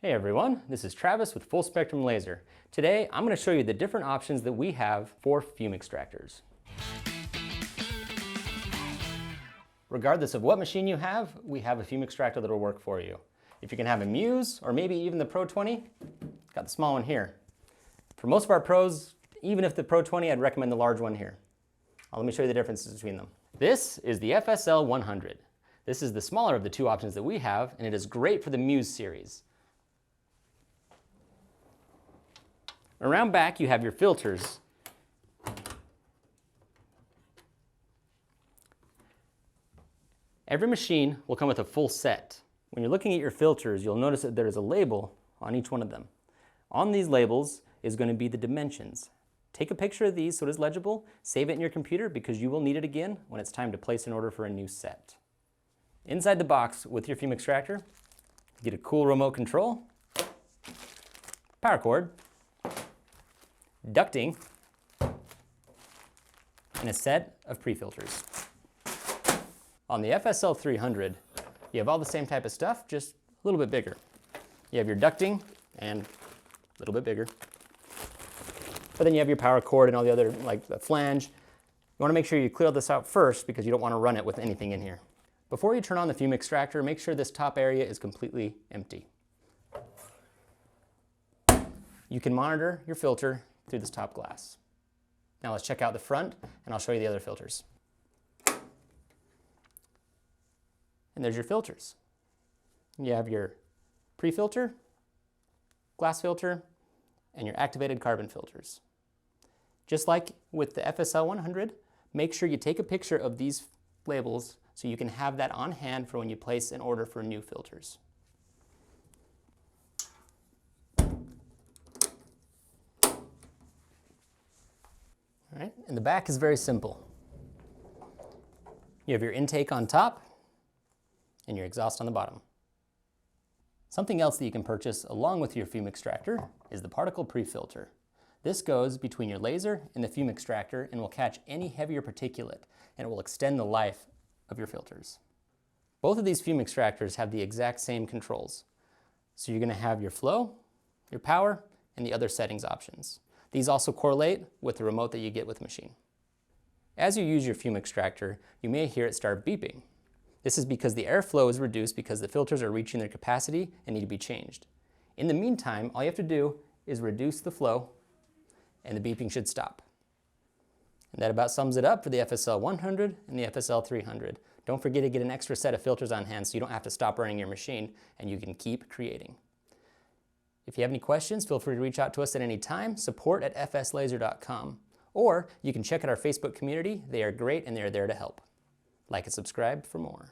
Hey everyone, this is Travis with Full Spectrum Laser. Today I'm going to show you the different options that we have for fume extractors. Regardless of what machine you have, we have a fume extractor that will work for you. If you can have a Muse or maybe even the Pro 20, got the small one here. For most of our pros, even if the Pro 20, I'd recommend the large one here. Let me show you the differences between them. This is the FSL100. This is the smaller of the two options that we have, and it is great for the Muse series. Around back, you have your filters. Every machine will come with a full set. When you're looking at your filters, you'll notice that there is a label on each one of them. On these labels is going to be the dimensions. Take a picture of these so it is legible, save it in your computer because you will need it again when it's time to place an order for a new set. Inside the box with your fume extractor, you get a cool remote control, power cord, ducting, and a set of pre-filters. On the FSL-300, you have all the same type of stuff, just a little bit bigger. You have your ducting and a little bit bigger. But then you have your power cord and all the other, like the flange. You want to make sure you clear this out first because you don't want to run it with anything in here. Before you turn on the fume extractor, make sure this top area is completely empty. You can monitor your filter through this top glass. Now let's check out the front and I'll show you the other filters. And there's your filters. You have your pre-filter, glass filter, and your activated carbon filters. Just like with the FSL100, make sure you take a picture of these labels so you can have that on hand for when you place an order for new filters. All right, and the back is very simple. You have your intake on top and your exhaust on the bottom. Something else that you can purchase along with your fume extractor is the particle pre-filter. This goes between your laser and the fume extractor and will catch any heavier particulate, and it will extend the life of your filters. Both of these fume extractors have the exact same controls. So you're going to have your flow, your power, and the other settings options. These also correlate with the remote that you get with the machine. As you use your fume extractor, you may hear it start beeping. This is because the airflow is reduced because the filters are reaching their capacity and need to be changed. In the meantime, all you have to do is reduce the flow and the beeping should stop. And that about sums it up for the FSL100 and the FSL300. Don't forget to get an extra set of filters on hand so you don't have to stop running your machine and you can keep creating. If you have any questions, feel free to reach out to us at any time, support@fslaser.com. Or you can check out our Facebook community. They are great and they are there to help. Like and subscribe for more.